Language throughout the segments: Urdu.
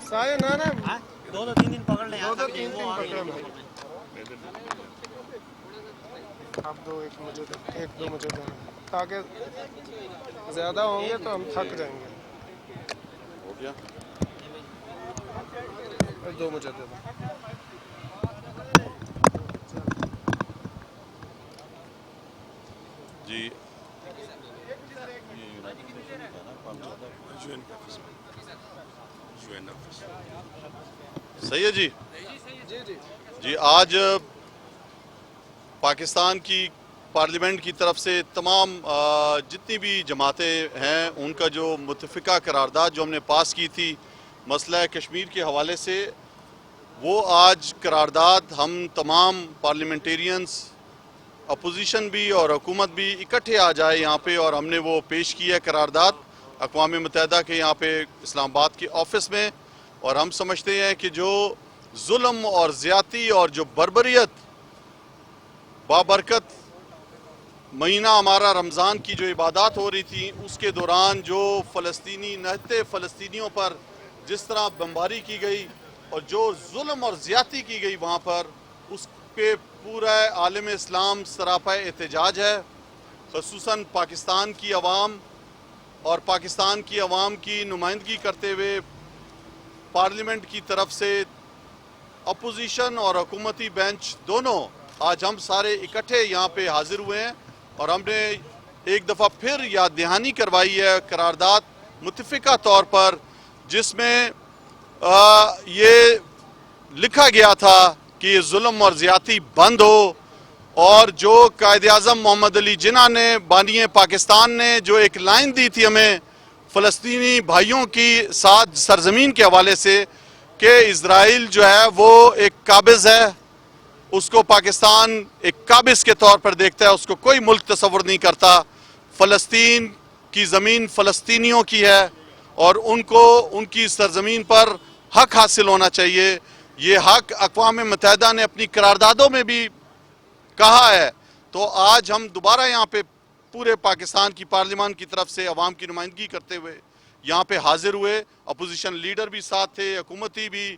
سایہ نہ دو تین دن پکڑ لیں دو تین پکڑ لیں آپ دو ایک مجھے دو ایک دو مجھے دینا تاکہ زیادہ ہوں گے تو ہم تھک جائیں گے ہو گیا دو مجھے دے دو جی صحیح ہے جی جی آج پاکستان کی پارلیمنٹ کی طرف سے تمام جتنی بھی جماعتیں ہیں ان کا جو متفقہ قرارداد جو ہم نے پاس کی تھی مسئلہ کشمیر کے حوالے سے وہ آج قرارداد ہم تمام پارلیمنٹیرینز اپوزیشن بھی اور حکومت بھی اکٹھے آ جائے یہاں پہ اور ہم نے وہ پیش کی ہے قرارداد اقوام متحدہ کے یہاں پہ اسلام آباد کے آفس میں اور ہم سمجھتے ہیں کہ جو ظلم اور زیادتی اور جو بربریت بابرکت مہینہ ہمارا رمضان کی جو عبادات ہو رہی تھی اس کے دوران جو فلسطینی نہتے فلسطینیوں پر جس طرح بمباری کی گئی اور جو ظلم اور زیادتی کی گئی وہاں پر اس پہ پورا عالم اسلام سراپا احتجاج ہے خصوصاً پاکستان کی عوام اور پاکستان کی عوام کی نمائندگی کرتے ہوئے پارلیمنٹ کی طرف سے اپوزیشن اور حکومتی بینچ دونوں آج ہم سارے اکٹھے یہاں پہ حاضر ہوئے ہیں اور ہم نے ایک دفعہ پھر یاد دہانی کروائی ہے قرارداد متفقہ طور پر جس میں یہ لکھا گیا تھا کہ یہ ظلم اور زیادتی بند ہو اور جو قائد اعظم محمد علی جناح نے بانی پاکستان نے جو ایک لائن دی تھی ہمیں فلسطینی بھائیوں کی ساتھ سرزمین کے حوالے سے کہ اسرائیل جو ہے وہ ایک قابض ہے اس کو پاکستان ایک قابض کے طور پر دیکھتا ہے اس کو کوئی ملک تصور نہیں کرتا فلسطین کی زمین فلسطینیوں کی ہے اور ان کو ان کی سرزمین پر حق حاصل ہونا چاہیے یہ حق اقوام متحدہ نے اپنی قراردادوں میں بھی کہا ہے تو آج ہم دوبارہ یہاں پہ پورے پاکستان کی پارلیمان کی طرف سے عوام کی نمائندگی کرتے ہوئے یہاں پہ حاضر ہوئے اپوزیشن لیڈر بھی ساتھ تھے حکومتی بھی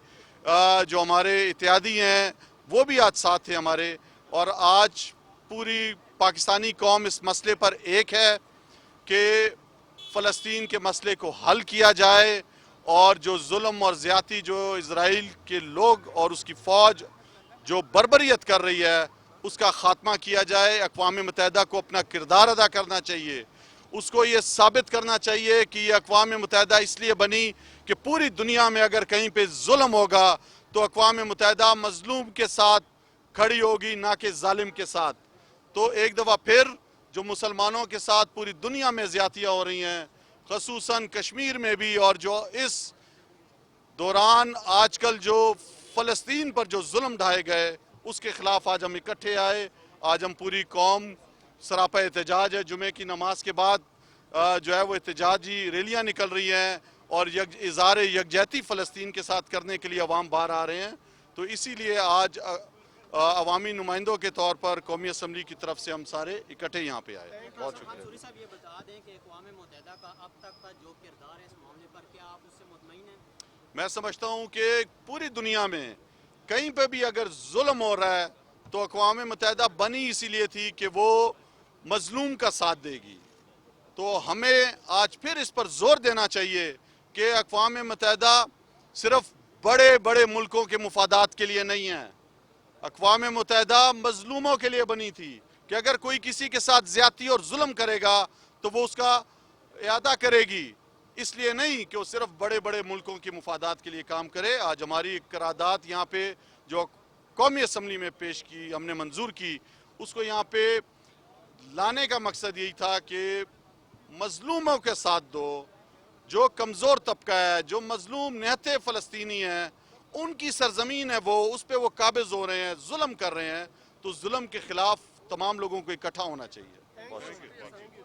جو ہمارے اتحادی ہیں وہ بھی آج ساتھ تھے ہمارے اور آج پوری پاکستانی قوم اس مسئلے پر ایک ہے کہ فلسطین کے مسئلے کو حل کیا جائے اور جو ظلم اور زیادتی جو اسرائیل کے لوگ اور اس کی فوج جو بربریت کر رہی ہے اس کا خاتمہ کیا جائے اقوام متحدہ کو اپنا کردار ادا کرنا چاہیے اس کو یہ ثابت کرنا چاہیے کہ یہ اقوام متحدہ اس لیے بنی کہ پوری دنیا میں اگر کہیں پہ ظلم ہوگا تو اقوام متحدہ مظلوم کے ساتھ کھڑی ہوگی نہ کہ ظالم کے ساتھ تو ایک دفعہ پھر جو مسلمانوں کے ساتھ پوری دنیا میں زیادتیاں ہو رہی ہیں خصوصاً کشمیر میں بھی اور جو اس دوران آج کل جو فلسطین پر جو ظلم ڈھائے گئے اس کے خلاف آج ہم اکٹھے آئے آج ہم پوری قوم سراپا احتجاج ہے جمعے کی نماز کے بعد جو ہے وہ احتجاجی ریلیاں نکل رہی ہیں اور اظہار یکجہتی فلسطین کے ساتھ کرنے کے لیے عوام باہر آ رہے ہیں تو اسی لیے آج عوامی نمائندوں کے طور پر قومی اسمبلی کی طرف سے ہم سارے اکٹھے یہاں پہ آئے بہت شکریہ سوری صاحب یہ بتا دیں کہ اقوام متحدہ کا اب تک کا جو کردار ہے اس معاملے پر کیا آپ اس سے مطمئن ہیں؟ میں سمجھتا ہوں کہ پوری دنیا میں کہیں پہ بھی اگر ظلم ہو رہا ہے تو اقوام متحدہ بنی اسی لیے تھی کہ وہ مظلوم کا ساتھ دے گی تو ہمیں آج پھر اس پر زور دینا چاہیے کہ اقوام متحدہ صرف بڑے بڑے ملکوں کے مفادات کے لیے نہیں ہے اقوام متحدہ مظلوموں کے لیے بنی تھی کہ اگر کوئی کسی کے ساتھ زیادتی اور ظلم کرے گا تو وہ اس کا اعادہ کرے گی اس لیے نہیں کہ وہ صرف بڑے بڑے ملکوں کے مفادات کے لیے کام کرے آج ہماری قرارداد یہاں پہ جو قومی اسمبلی میں پیش کی ہم نے منظور کی اس کو یہاں پہ لانے کا مقصد یہی تھا کہ مظلوموں کے ساتھ دو جو کمزور طبقہ ہے جو مظلوم نہتے فلسطینی ہیں ان کی سرزمین ہے وہ اس پہ وہ قابض ہو رہے ہیں ظلم کر رہے ہیں تو ظلم کے خلاف تمام لوگوں کو اکٹھا ہونا چاہیے بہت شکریہ